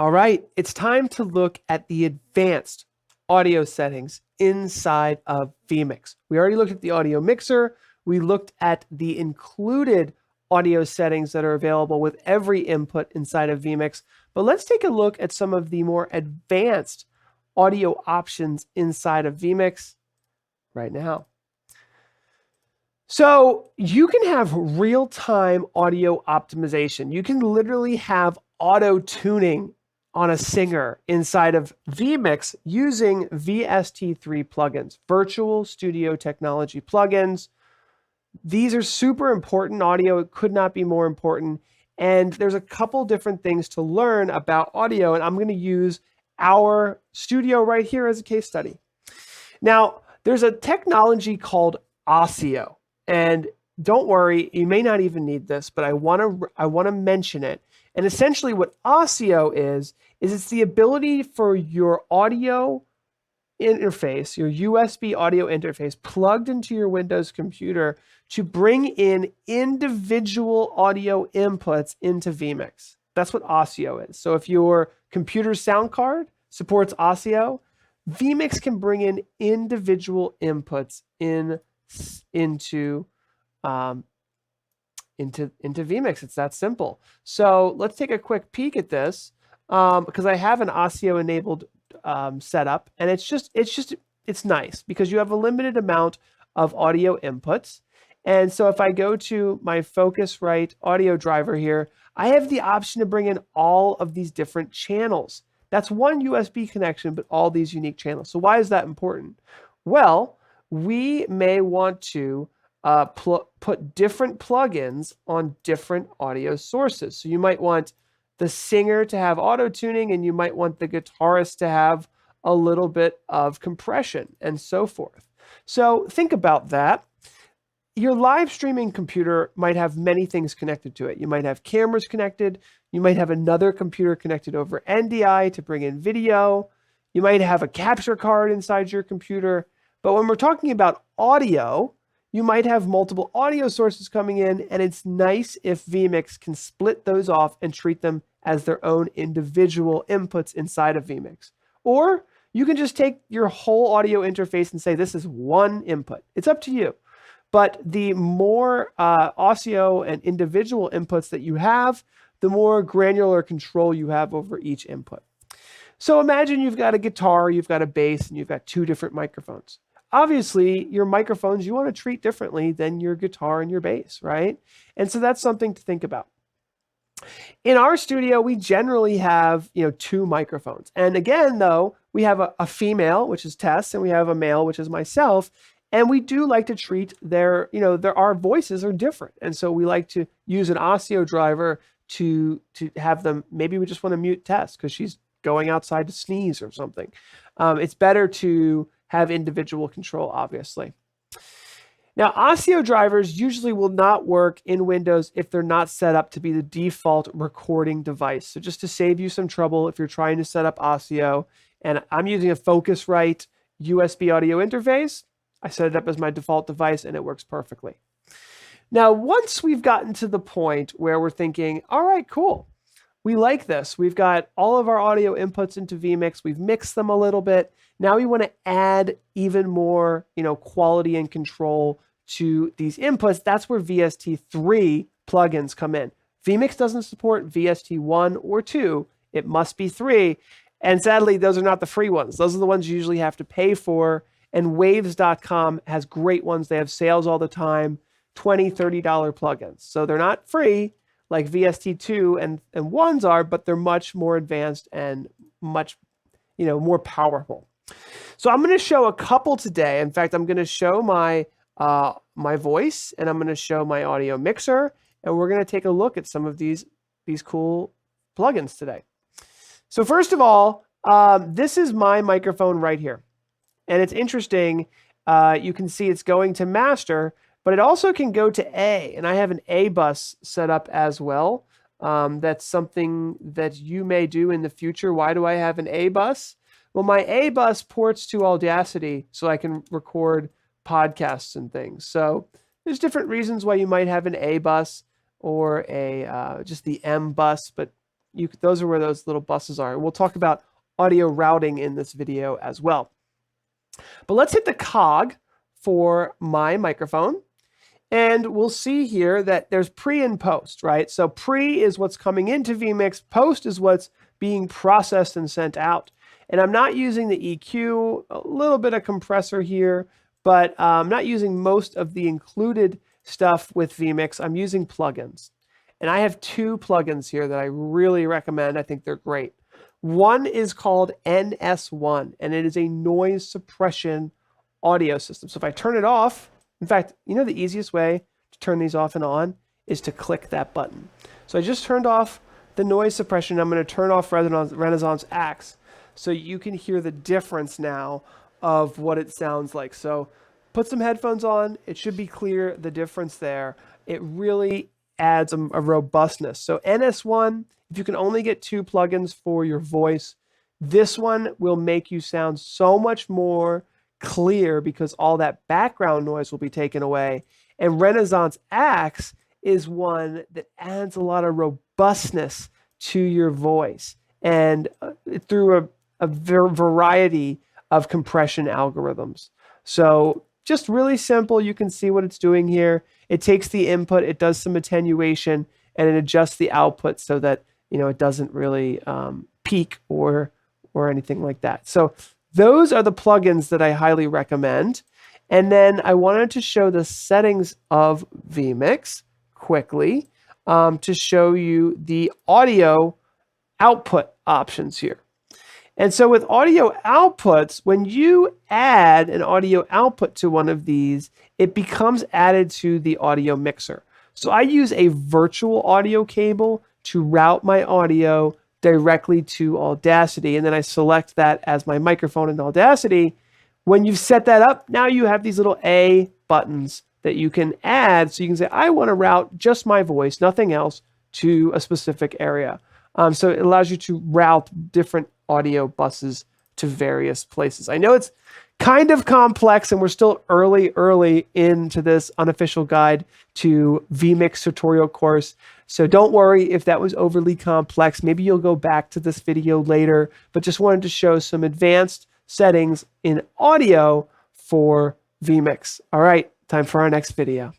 All right, it's time to look at the advanced audio settings inside of vMix. We already looked at the audio mixer. We looked at the included audio settings that are available with every input inside of vMix. But let's take a look at some of the more advanced audio options inside of vMix right now. So you can have real-time audio optimization. You can literally have auto tuning on a singer inside of vMix using VST3 plugins, virtual studio technology plugins. These are super important audio. It could not be more important. And there's a couple different things to learn about audio, and I'm going to use our studio right here as a case study. Now, there's a technology called Osseo, and don't worry, you may not even need this, but I want to mention it. And essentially what Osseo is it's the ability for your audio interface, your USB audio interface plugged into your Windows computer to bring in individual audio inputs into vMix. That's what Osseo is. So if your computer sound card supports Osseo, vMix can bring in individual inputs into vMix. It's that simple. So let's take a quick peek at this because I have an Osseo enabled setup, and it's nice because you have a limited amount of audio inputs. And so if I go to my Focusrite audio driver here, I have the option to bring in all of these different channels. That's one USB connection, but all these unique channels. So why is that important? Well, we may want to put different plugins on different audio sources. So you might want the singer to have auto tuning, and you might want the guitarist to have a little bit of compression and so forth. So think about that. Your live streaming computer might have many things connected to it. You might have cameras connected. You might have another computer connected over NDI to bring in video. You might have a capture card inside your computer. But when we're talking about audio, you might have multiple audio sources coming in, and it's nice if vMix can split those off and treat them as their own individual inputs inside of vMix. Or you can just take your whole audio interface and say, this is one input. It's up to you. But the more Osseo and individual inputs that you have, the more granular control you have over each input. So imagine you've got a guitar, you've got a bass, and you've got two different microphones. Obviously, your microphones you want to treat differently than your guitar and your bass, right? And so that's something to think about. In our studio, we generally have, two microphones. And again, though, we have a female, which is Tess, and we have a male, which is myself. And we do like to treat our voices are different. And so we like to use an Osseo driver to have them. Maybe we just want to mute Tess because she's going outside to sneeze or something. It's better to have individual control, obviously. Now, Osseo drivers usually will not work in Windows if they're not set up to be the default recording device. So just to save you some trouble, if you're trying to set up Osseo, and I'm using a Focusrite USB audio interface, I set it up as my default device and it works perfectly. Now, once we've gotten to the point where we're thinking, all right, cool, we like this. We've got all of our audio inputs into vMix. We've mixed them a little bit. Now we want to add even more, quality and control to these inputs. That's where VST3 plugins come in. vMix doesn't support VST1 or 2. It must be 3. And sadly, those are not the free ones. Those are the ones you usually have to pay for. And waves.com has great ones. They have sales all the time, $20, $30 plugins. So they're not free like VST2 and 1s are, but they're much more advanced and much, more powerful. So I'm going to show a couple today. In fact, I'm going to show my voice, and I'm going to show my audio mixer, and we're going to take a look at some of these cool plugins today. So first of all, this is my microphone right here. And it's interesting, you can see it's going to master, but it also can go to A. And I have an A bus set up as well. That's something that you may do in the future. Why do I have an A bus? Well, my A bus ports to Audacity so I can record podcasts and things. So there's different reasons why you might have an A bus or just the M bus, but those are where those little buses are. We'll talk about audio routing in this video as well. But let's hit the cog for my microphone. And we'll see here that there's pre and post, right? So pre is what's coming into vMix. Post is what's being processed and sent out. And I'm not using the EQ, a little bit of compressor here, but I'm not using most of the included stuff with vMix. I'm using plugins. And I have 2 plugins here that I really recommend. I think they're great. One is called NS1, and it is a noise suppression audio system. So if I turn it off, in fact, you know the easiest way to turn these off and on is to click that button. So I just turned off the noise suppression. I'm going to turn off Renaissance Axe so you can hear the difference now of what it sounds like. So put some headphones on. It should be clear the difference there. It really adds a robustness. So NS1, if you can only get 2 plugins for your voice, this one will make you sound so much more clear because all that background noise will be taken away. And Renaissance Axe is one that adds a lot of robustness to your voice and through a variety of compression algorithms. So just really simple. You can see what it's doing here. It takes the input, it does some attenuation, and it adjusts the output so that it doesn't really peak or anything like that. So those are the plugins that I highly recommend. And then I wanted to show the settings of vMix quickly to show you the audio output options here. And so with audio outputs, when you add an audio output to one of these, it becomes added to the audio mixer. So I use a virtual audio cable to route my audio directly to Audacity, and then I select that as my microphone in Audacity. When you've set that up, now you have these little A buttons that you can add. So you can say, I want to route just my voice, nothing else, to a specific area. So it allows you to route different audio buses to various places. I know it's kind of complex and we're still early into this unofficial guide to vMix tutorial course. So don't worry if that was overly complex. Maybe you'll go back to this video later, but just wanted to show some advanced settings in audio for vMix. All right, time for our next video.